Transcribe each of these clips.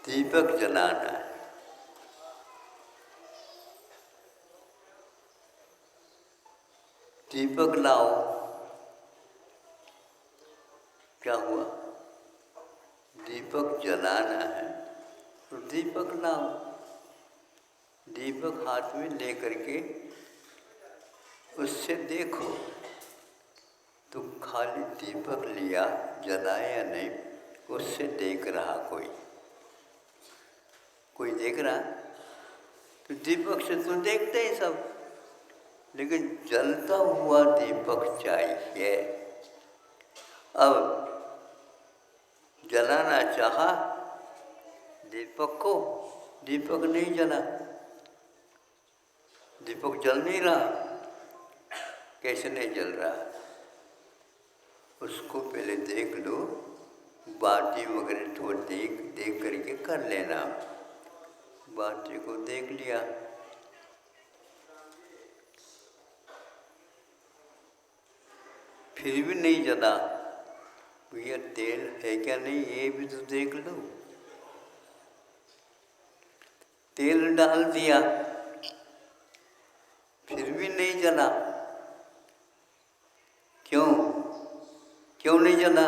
दीपक जलाना है। दीपक लाओ, क्या हुआ? दीपक जलाना है तो दीपक लाओ। दीपक हाथ में ले करके उससे देखो। तो खाली दीपक लिया, जलाया नहीं, उससे देख रहा कोई देख रहा, तो दीपक से तो देखते ही सब, लेकिन जलता हुआ दीपक चाहिए। अब जलाना चाहा दीपक को, दीपक नहीं जला, दीपक जल नहीं रहा। कैसे नहीं जल रहा? उसको पहले देख लो, बाटी वगैरह थोड़ा देख करके कर लेना। बाटी को देख लिया, फिर भी नहीं जला, भैया तेल है क्या नहीं ये भी तो देख लो। तेल डाल दिया, फिर भी नहीं जला। क्यों नहीं जला?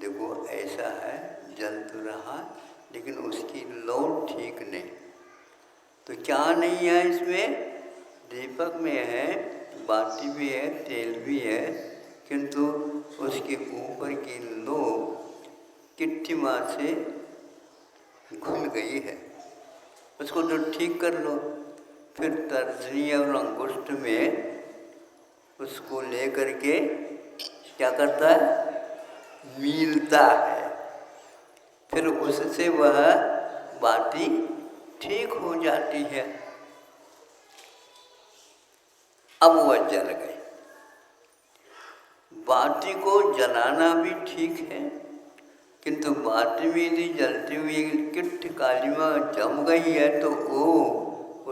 देखो ऐसा है, जल तो रहा लेकिन उसकी लौ ठीक नहीं। तो क्या नहीं है इसमें? दीपक में है, बाटी भी है, तेल भी है, किंतु उसके ऊपर की लो किट्टी मार से घुल गई है। उसको तो ठीक कर लो। फिर तर्जनी और अंगुष्ठ में उसको ले करके क्या करता है? मीलता है। फिर उससे वह बाटी ठीक हो जाती है। अब वह जल गई। बाटी को जलाना भी ठीक है, किंतु बाटी में यदि जलती हुई किट कालीमा जम गई है तो वो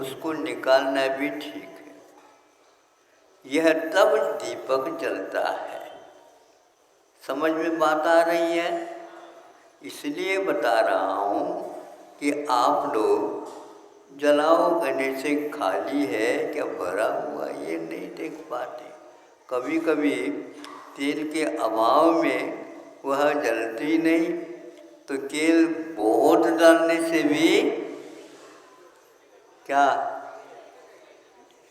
उसको निकालना भी ठीक है। यह तब दीपक जलता है। समझ में बात आ रही है? इसलिए बता रहा हूँ कि आप लोग जलाओ कहने से खाली है क्या भरा हुआ ये नहीं देख पाते। कभी कभी तेल के अभाव में वह जलती नहीं, तो तेल बहुत डालने से भी क्या,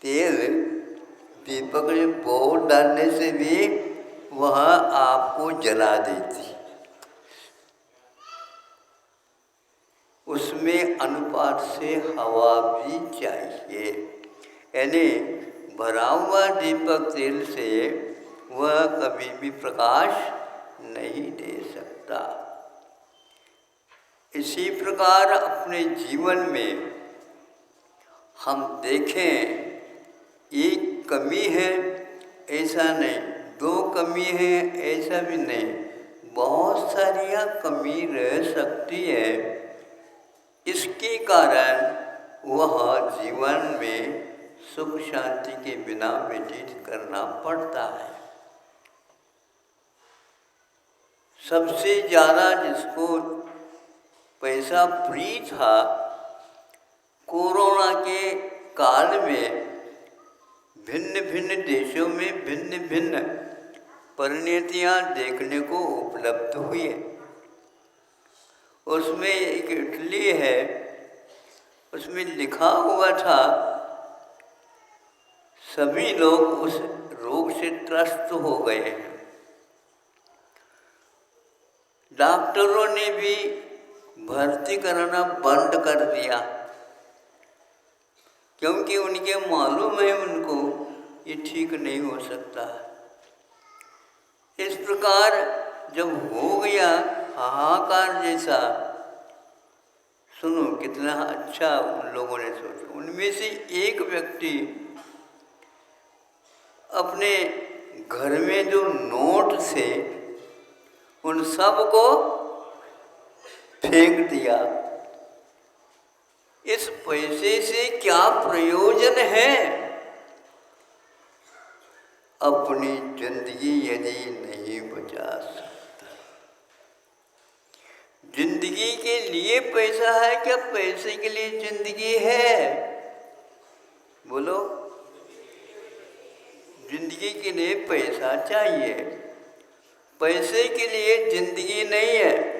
तेल दीपक में बहुत डालने से भी वह आपको जला देती। उसमें अनुपात से हवा भी चाहिए, यानी भरा हुआ दीपक तेल से वह कभी भी प्रकाश नहीं दे सकता। इसी प्रकार अपने जीवन में हम देखें, एक कमी है ऐसा नहीं, दो कमी है ऐसा भी नहीं, बहुत सारियाँ कमी रह सकती है। इसके कारण वह जीवन में सुख शांति के बिना व्यतीत करना पड़ता है। सबसे ज़्यादा जिसको पैसा फ्री था, कोरोना के काल में भिन्न भिन्न देशों में भिन्न भिन्न परिणतियाँ देखने को उपलब्ध हुई है। उसमें एक इटली है, उसमें लिखा हुआ था सभी लोग उस रोग से त्रस्त हो गए हैं। डॉक्टरों ने भी भर्ती कराना बंद कर दिया, क्योंकि उनके मालूम है उनको ये ठीक नहीं हो सकता। इस प्रकार जब हो गया हाहाकार जैसा, सुनो कितना अच्छा उन लोगों ने सोचा। उनमें से एक व्यक्ति अपने घर में जो नोट थे उन सब को फेंक दिया। इस पैसे से क्या प्रयोजन है? अपनी जिंदगी यदि नहीं बचा सकता, जिंदगी के लिए पैसा है क्या पैसे के लिए जिंदगी है? बोलो। जिंदगी के लिए पैसा चाहिए, पैसे के लिए जिंदगी नहीं है।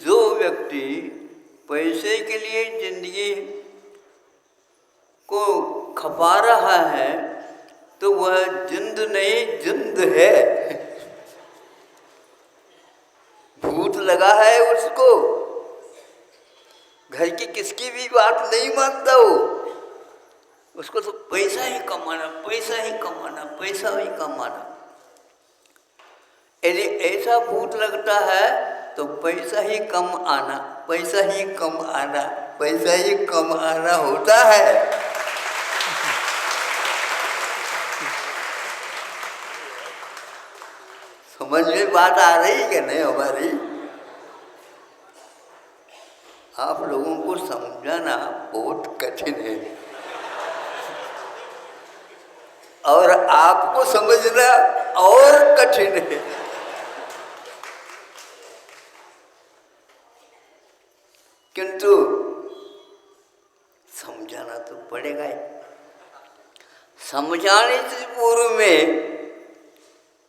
जो व्यक्ति पैसे के लिए जिंदगी को खपा रहा है तो वह जिंद नहीं जिंद है। भूत लगा है उसको, घर की किसकी भी बात नहीं मानता वो, उसको तो पैसा ही कमाना, पैसा ही कमाना, पैसा ही कमाना। यदि ऐसा भूत लगता है तो पैसा ही कम आना, पैसा ही कम आना, पैसा ही कम आना होता है। समझ में बात आ रही कि नहीं हमारी? आप लोगों को समझाना बहुत कठिन है और आपको समझना और कठिन है। किंतु समझाना तो पड़ेगा ही। समझाने से पूर्व में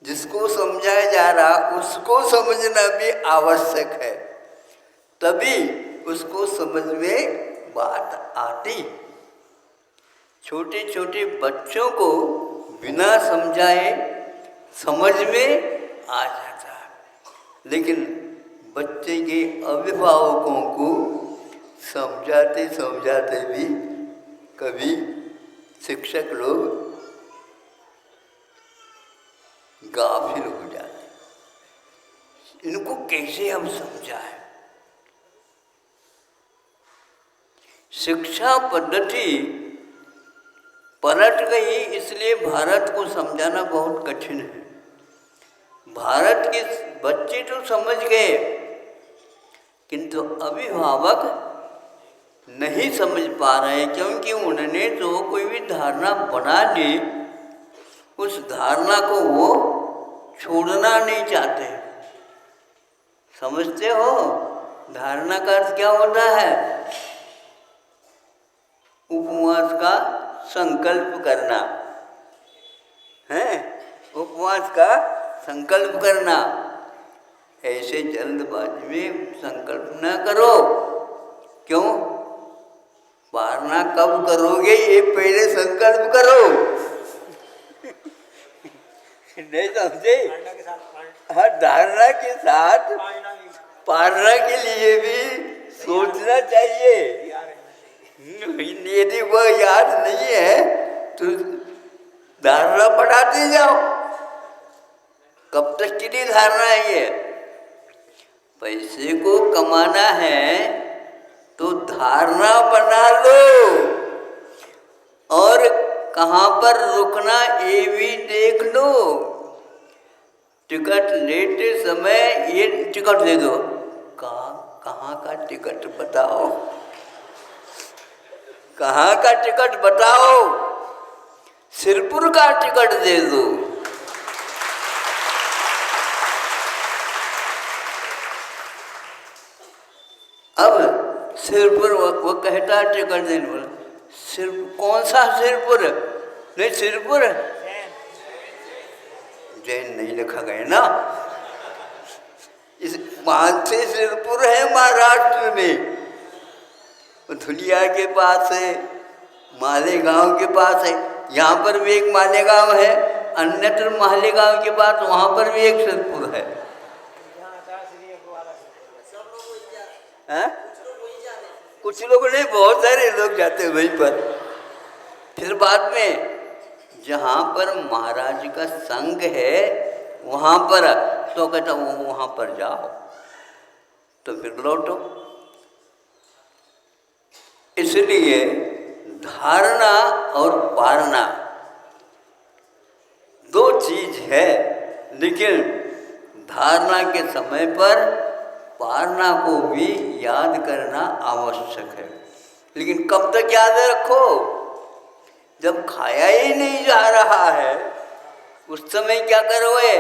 जिसको समझाया जा रहा उसको समझना भी आवश्यक है, तभी उसको समझ में बात आती। छोटे छोटे बच्चों को बिना समझाए समझ में आ जाता है, लेकिन बच्चे के अभिभावकों को समझाते समझाते भी कभी शिक्षक लोग गाफिल हो जाते। इनको कैसे हम समझाएं? शिक्षा पद्धति पलट गई, इसलिए भारत को समझाना बहुत कठिन है। भारत के बच्चे तो समझ गए, किंतु अभिभावक नहीं समझ पा रहे, क्योंकि उन्होंने जो कोई भी धारणा बना ली उस धारणा को वो छोड़ना नहीं चाहते। समझते हो धारणा का अर्थ क्या होता है? उपवास का संकल्प करना है, उपवास का संकल्प करना। ऐसे जल्दबाजी में संकल्प न करो। क्यों? पारना कब करोगे ये पहले संकल्प करो। नहीं समझे? हाँ, धारणा के साथ पारना के लिए भी सोचना चाहिए। यदि वह याद नहीं है तो धारणा बढ़ाते जाओ। कब तक के लिए धारणा है ये? पैसे को कमाना है तो धारणा बना लो, और कहाँ पर रुकना ये भी देख लो। टिकट लेते समय ये टिकट दे दो, कहाँ का टिकट बताओ, कहाँ का टिकट बताओ? सिरपुर का टिकट दे दो। अब सिरपुर वो कहता टिकट देने वाला, सिर कौन सा सिरपुर? नहीं सिरपुर जैन नहीं लिखा गया ना। इस मानसे सिरपुर है महाराष्ट्र में, धुलिया के पास है, मालेगांव के पास है। यहाँ पर भी एक मालेगांव है, अन्यत्र मालेगांव के पास वहाँ पर भी एक सिरपुर है। कुछ लोग नहीं, बहुत सारे लोग जाते हैं वहीं पर। फिर बाद में जहाँ पर महाराज का संघ है वहाँ पर तो कहता वहाँ पर जाओ, तो फिर लौटो। इसलिए धारणा और पारना दो चीज है, लेकिन धारणा के समय पर पारना को भी याद करना आवश्यक है। लेकिन कब तक याद रखो? जब खाया ही नहीं जा रहा है उस समय क्या करोगे?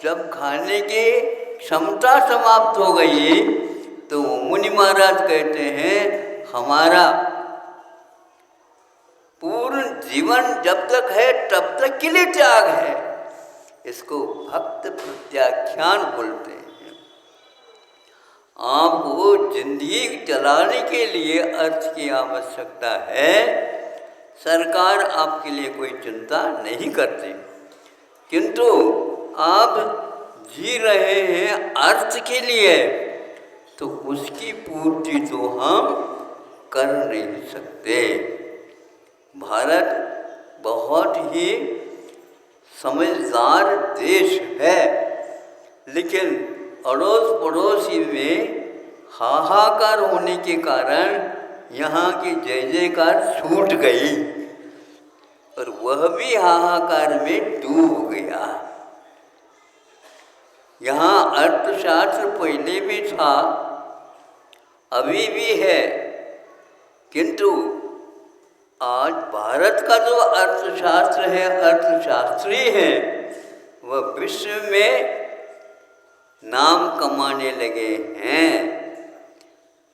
जब खाने की क्षमता समाप्त हो गई तो मुनि महाराज कहते हैं हमारा पूर्ण जीवन जब तक है तब तक के लिए त्याग है। इसको भक्त प्रत्याख्यान बोलते हैं। आपको जिंदगी चलाने के लिए अर्थ की आवश्यकता है। सरकार आपके लिए कोई चिंता नहीं करती, किंतु आप जी रहे हैं अर्थ के लिए, तो उसकी पूर्ति तो हम कर नहीं सकते। भारत बहुत ही समझदार देश है, लेकिन अड़ोस पड़ोसी में हाहाकार होने के कारण यहाँ की जय जयकार छूट गई और वह भी हाहाकार में डूब गया। यहाँ अर्थशास्त्र पहले भी था, अभी भी है, किंतु आज भारत का जो अर्थशास्त्र है, अर्थशास्त्री है, वह विश्व में नाम कमाने लगे हैं।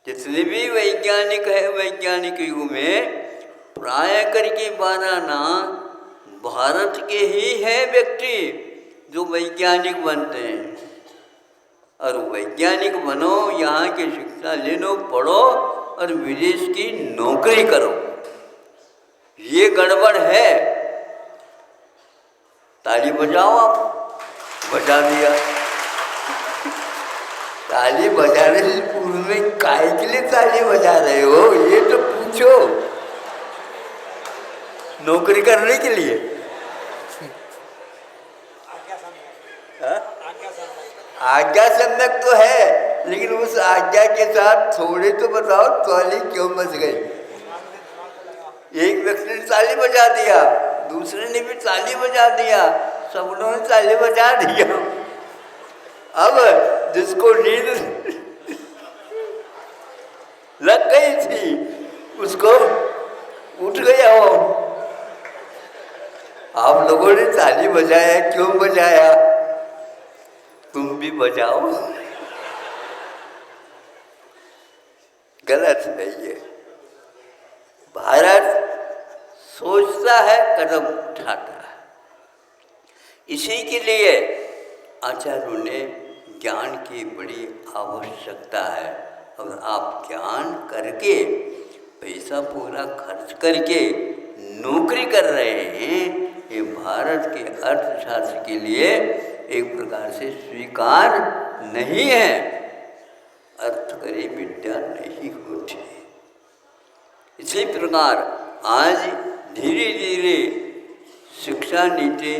जितने भी वैज्ञानिक है, वैज्ञानिक युग में प्राय करके 12 नाम भारत के ही है व्यक्ति जो वैज्ञानिक बनते हैं। और वैज्ञानिक बनो, यहाँ की शिक्षा ले लो, पढ़ो और विदेश की नौकरी करो। ये गड़बड़ है। ताली बजाओ, आप बजा दिया। ताली बजाने से पूर्व में काय के लिए ताली बजा रहे हो, ये तो पूछो। नौकरी करने के लिए? आज्ञा सम्यक तो है, लेकिन उस आज्ञा के साथ थोड़े तो बताओ ताली क्यों बज गई? एक व्यक्ति ने ताली बजा दिया, दूसरे ने भी ताली बजा दिया, सब लोगों ने ताली बजा दिया। अब जिसको नींद लग गई थी उसको उठ गया हो। आप लोगों ने ताली बजाया, क्यों बजाया? तुम भी बजाओ। गलत है ये। भारत सोचता है, कदम उठाता है। इसी के लिए आचार्यों ने ज्ञान की बड़ी आवश्यकता है। अगर आप ज्ञान करके पैसा पूरा खर्च करके नौकरी कर रहे हैं, ये भारत के अर्थशास्त्र के लिए एक प्रकार से स्वीकार नहीं है। अर्थ करे विद्या नहीं होती। इसी प्रकार आज धीरे धीरे शिक्षा नीति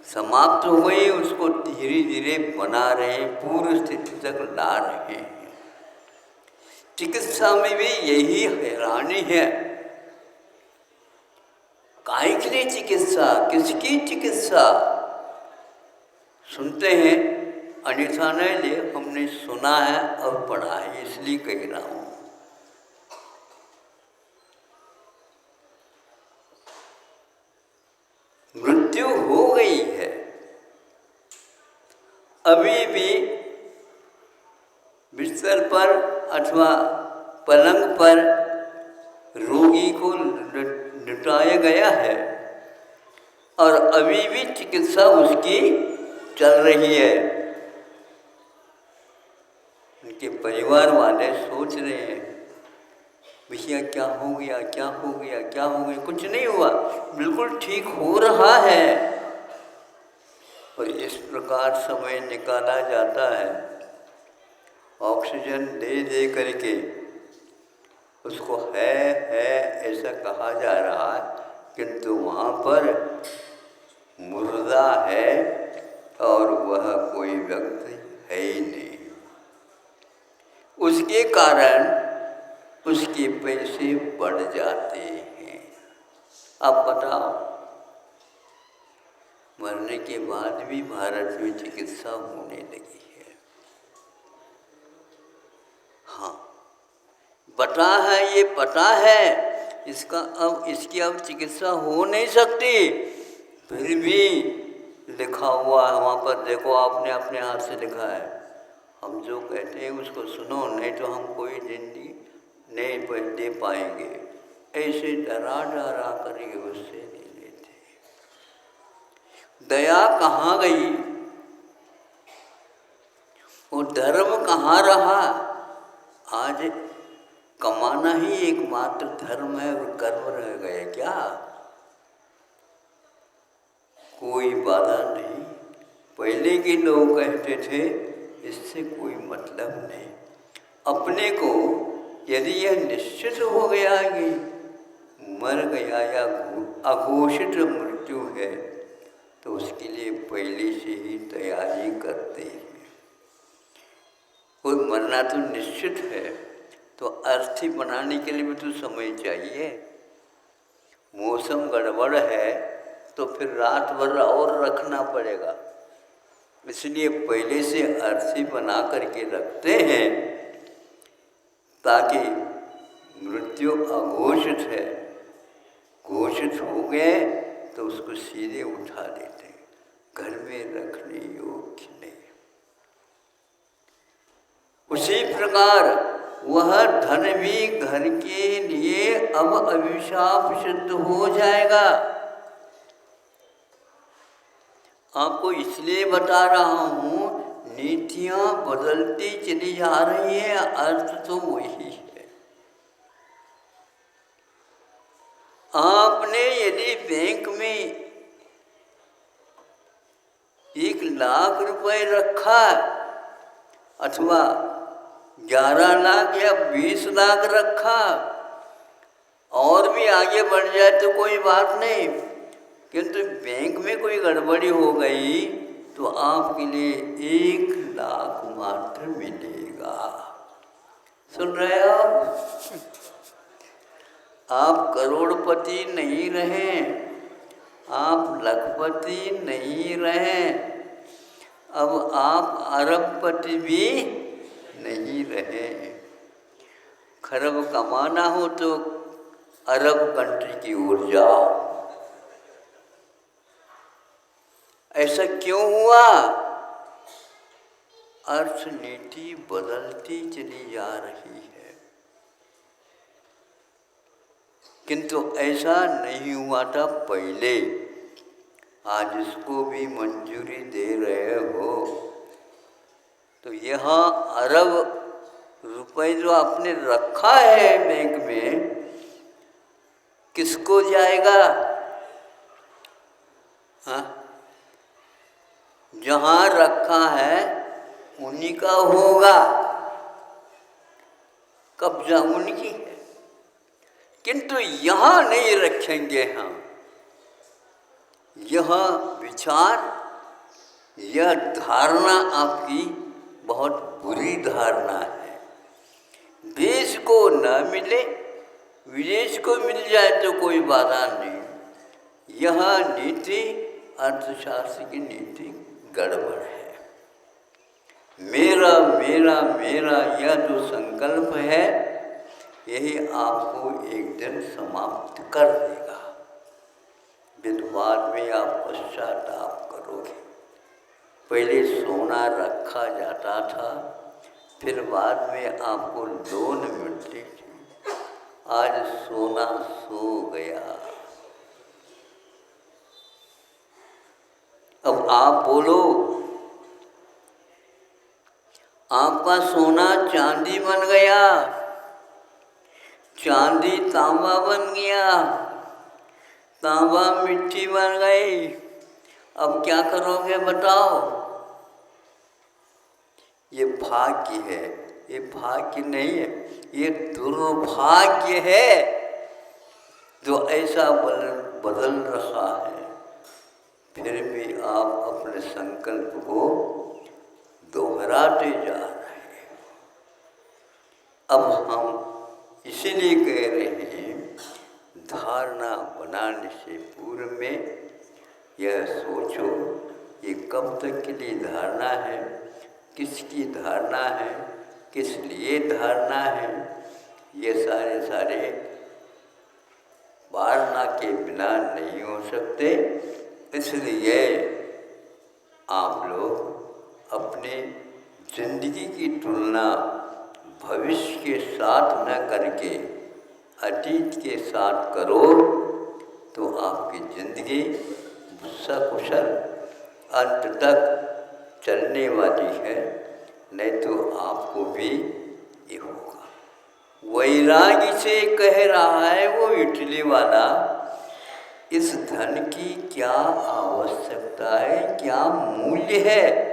समाप्त हो गई, उसको धीरे धीरे बना रहे हैं, पूर्व स्थिति तक ला रहे हैं। चिकित्सा में भी यही हैरानी है। काहे के लिए चिकित्सा, किसकी चिकित्सा? सुनते हैं, अन्यथा नहीं ले, हमने सुना है और पढ़ा है, इसलिए कह रहा हूँ। मृत्यु हो गई है, अभी भी बिस्तर पर अथवा पलंग पर रोगी को लिटाया गया है और अभी भी चिकित्सा उसकी चल रही है। उनके परिवार वाले सोच रहे हैं, भैया क्या हो गया, क्या हो गया, क्या हो गया? कुछ नहीं हुआ, बिल्कुल ठीक हो रहा है। और इस प्रकार समय निकाला जाता है, ऑक्सीजन दे दे करके उसको है ऐसा कहा जा रहा है, किंतु वहाँ पर मुर्दा है और वह कोई व्यक्ति है ही नहीं। उसके कारण उसके पैसे बढ़ जाते हैं। अब बताओ, मरने के बाद भी भारत में चिकित्सा होने लगी है। हाँ, पता है, ये पता है, इसकी अब चिकित्सा हो नहीं सकती, फिर भी लिखा हुआ है वहाँ पर, देखो आपने अपने हाथ से लिखा है, हम जो कहते हैं उसको सुनो, नहीं तो हम कोई जिंदगी नहीं दे पाएंगे। ऐसे डरा डरा करके उससे नहीं लेते। दया कहाँ गई? वो धर्म कहाँ रहा? आज कमाना ही एकमात्र धर्म है और कर्म रह गए क्या? कोई बाधा नहीं। पहले के लोग कहते थे इससे कोई मतलब नहीं। अपने को यदि यह निश्चित हो गया कि मर गया या अघोषित मृत्यु है, तो उसके लिए पहले से ही तैयारी करते हैं। कोई मरना तो निश्चित है, तो अर्थी बनाने के लिए भी तो समय चाहिए। मौसम गड़बड़ है तो फिर रात भर और रखना पड़ेगा, इसलिए पहले से अर्थी बना करके रखते हैं ताकि मृत्यु अघोषित है, घोषित हो गए तो उसको सीधे उठा देते हैं, घर में रखने योग्य नहीं। उसी प्रकार वह धन भी घर के लिए अब अभिशाप सिद्ध हो जाएगा। आपको इसलिए बता रहा हूँ, नीतियाँ बदलती चली जा रही है, अर्थ तो वही है। आपने यदि बैंक में 1 लाख रुपए रखा अथवा 11 लाख या 20 लाख रखा और भी आगे बढ़ जाए तो कोई बात नहीं, किंतु बैंक में कोई गड़बड़ी हो गई तो आपके लिए 1 लाख मात्र मिलेगा। सुन रहे हो? आप करोड़पति नहीं रहे, आप लखपति नहीं रहे, अब आप अरबपति भी नहीं रहे। खरब कमाना हो तो अरब कंट्री की ओर जाओ। ऐसा क्यों हुआ? अर्थनीति बदलती चली जा रही है, किंतु ऐसा नहीं हुआ था पहले। आज इसको भी मंजूरी दे रहे हो तो यहाँ अरब रुपए जो आपने रखा है बैंक में, किसको जाएगा? हाँ, जहाँ रखा है उन्हीं का होगा, कब्जा उनकी है, किंतु यहाँ नहीं रखेंगे हम। यह विचार, यह धारणा आपकी बहुत बुरी धारणा है। देश को न मिले, विदेश को मिल जाए तो कोई बाधा नहीं। यह नीति अर्थशास्त्र की नीति गड़बड़ है। मेरा मेरा मेरा यह जो संकल्प है, यही आपको एक दिन समाप्त कर देगा। बाद में आप पश्चाताप करोगे। पहले सोना रखा जाता था, फिर बाद में आपको लोन मिलती थी, आज सोना सो गया। अब आप बोलो, आपका सोना चांदी बन गया, चांदी तांबा बन गया, तांबा मिट्टी बन गई, अब क्या करोगे बताओ? ये भाग्य है, ये भाग्य नहीं है, ये दुर्भाग्य है जो ऐसा बदल रहा है। फिर भी आप अपने संकल्प को दोहराते जा रहे हैं। अब हम इसीलिए कह रहे हैं, धारणा बनाने से पूर्व में यह सोचो ये कब तक के लिए धारणा है, किसकी धारणा है, किस लिए धारणा है। ये सारे वारणा के बिना नहीं हो सकते। इसलिए आप लोग अपने जिंदगी की तुलना भविष्य के साथ न करके अतीत के साथ करो तो आपकी जिंदगी सकुशल अंत तक चलने वाली है, नहीं तो आपको भी ये होगा। वैरागी से कह रहा है वो इटली वाला, इस धन की क्या आवश्यकता है, क्या मूल्य है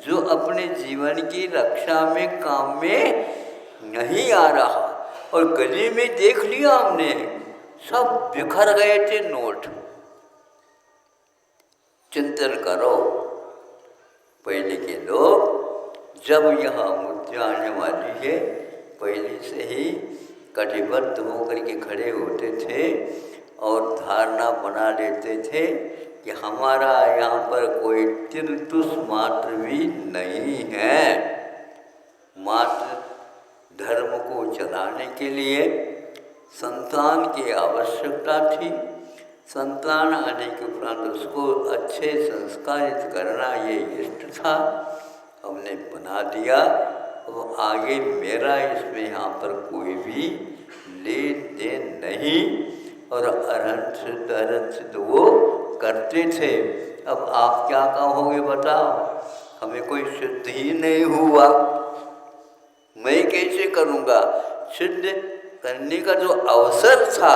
जो अपने जीवन की रक्षा में काम में नहीं आ रहा। और गली में देख लिया हमने, सब बिखर गए थे नोट। चिंतन करो, पहले के लोग जब यह मुद्दा आने वाली है पहले से ही कटिबद्ध होकर के खड़े होते थे और धारणा बना लेते थे कि हमारा यहाँ पर कोई तिलतुस मात्र भी नहीं है। मात्र धर्म को चलाने के लिए संतान की आवश्यकता थी। संतान आने के उपरांत उसको अच्छे संस्कारित करना ये इष्ट था, हमने बना दिया। और आगे मेरा इसमें यहाँ पर कोई भी लेन देन नहीं। और अरहंत सिद्ध वो करते थे। अब आप क्या कहोगे बताओ, हमें कोई सिद्ध ही नहीं हुआ, मैं कैसे करूँगा। सिद्ध करने का जो अवसर था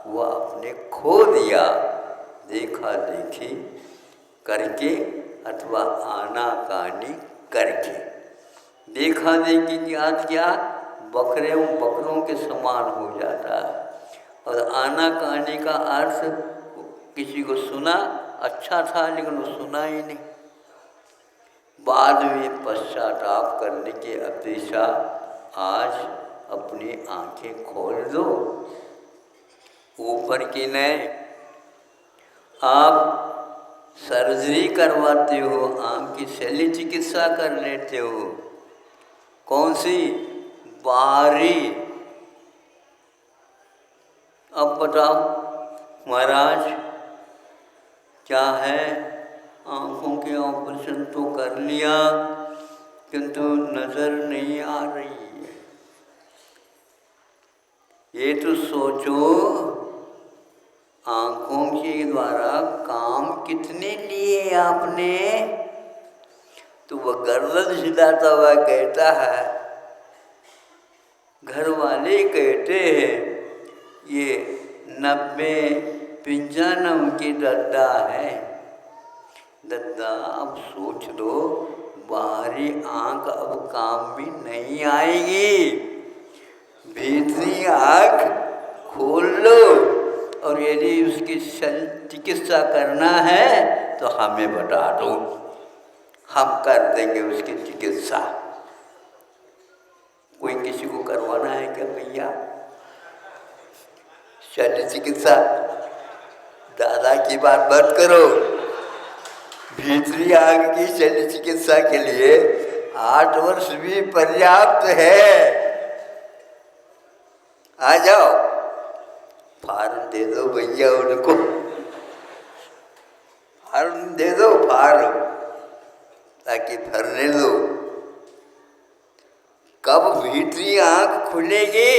वो आपने खो दिया, देखा देखी करके अथवा आनाकानी करके। देखा देखी की आज क्या बकरों के समान हो जाता है। और आनाकानी का अर्थ किसी को सुना अच्छा था लेकिन वो सुना ही नहीं, बाद में पश्चाताप करने की अपेक्षा आज अपनी आंखें खोल दो। ऊपर की नहीं, आप सर्जरी करवाते हो, आँख की शल्य चिकित्सा कर लेते हो, कौन सी बाहरी। अब बताओ महाराज क्या है, आँखों के ऑपरेशन तो कर लिया किंतु नज़र नहीं आ रही है। ये तो सोचो आँखों के द्वारा काम कितने लिए आपने। तो वह गर्दन हिलाता हुआ कहता है, घर वाले कहते हैं ये 90-95 की दद्दा है। दद्दा अब सोच लो, बाहरी आँख अब काम में नहीं आएगी, भीतरी आँख खोल लो। और यदि उसकी चिकित्सा करना है तो हमें बता दो, हम कर देंगे उसकी चिकित्सा। कोई किसी को करवाना है क्या भैया शल्य चिकित्सा? दादा की बात मत करो, भीतरी आँख की शल्य चिकित्सा के लिए 8 वर्ष भी पर्याप्त है। आ जाओ, फार्म दे दो भैया उनको, फार्म दे दो, फार्म ताकि भरने दो। कब भीतरी आँख खुलेगी?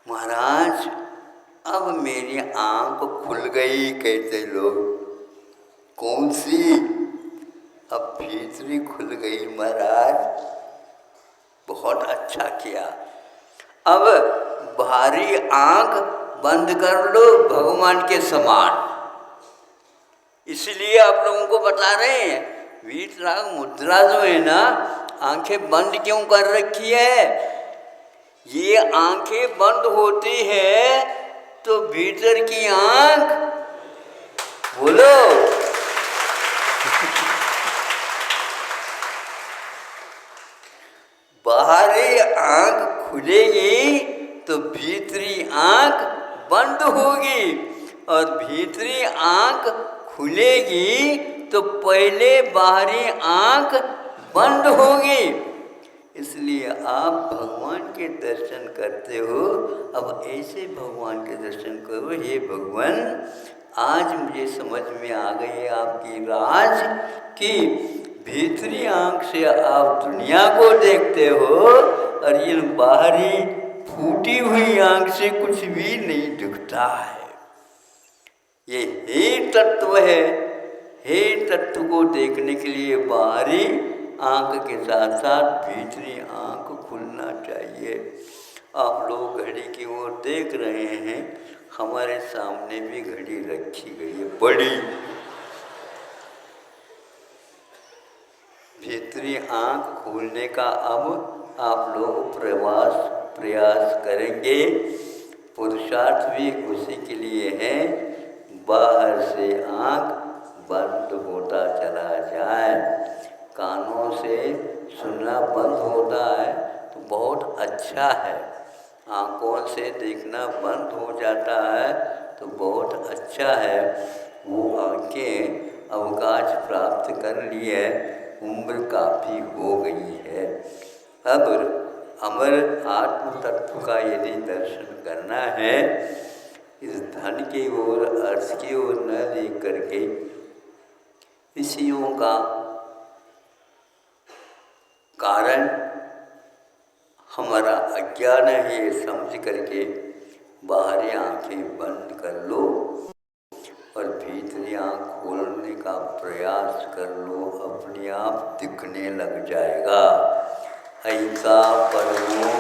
महाराज अब मेरी आँख खुल गई कहते लोग। कौन सी? अब भीतरी खुल गई महाराज, बहुत अच्छा किया। अब बाहरी आँख बंद कर लो भगवान के समान। इसलिए आप लोगों को बता रहे हैं वीतराग मुद्रा जो है ना, आंखें बंद क्यों कर रखी है। ये आंखें बंद होती है तो भीतर की आँख बोलो बाहरी आँख खुलेगी तो भीतरी आँख बंद होगी, और भीतरी आँख खुलेगी तो पहले बाहरी आँख बंद होगी। इसलिए आप भगवान के दर्शन करते हो। अब ऐसे भगवान के दर्शन करो, हे भगवान आज मुझे समझ में आ गई आपकी राज कि भीतरी आंख से आप दुनिया को देखते हो और इन बाहरी फूटी हुई आंख से कुछ भी नहीं दिखता है। ये हे तत्व है। हे तत्व को देखने के लिए बाहरी आंख के साथ साथ भीतरी आंख खुलना चाहिए। आप लोग घड़ी की ओर देख रहे हैं, हमारे सामने भी घड़ी रखी गई है बड़ी। भीतरी आंख खोलने का अब आप लोग प्रयास करेंगे। पुरुषार्थ भी उसी के लिए है, बाहर से आंख बंद होता चला जाए। कानों से सुनना बंद होता है तो बहुत अच्छा है, आँखों से देखना बंद हो जाता है तो बहुत अच्छा है। वो आँखें अवकाश प्राप्त कर ली है, उम्र काफ़ी हो गई है। अब अमर आत्म तत्व का यदि दर्शन करना है, इस धन की ओर अर्थ की ओर न देख करके विषयों का कारण हमारा अज्ञान है, ये समझ करके बाहरी आंखें बंद कर लो और भीतरी आंख खोलने का प्रयास कर लो, अपने आप दिखने लग जाएगा। ऐसा परमो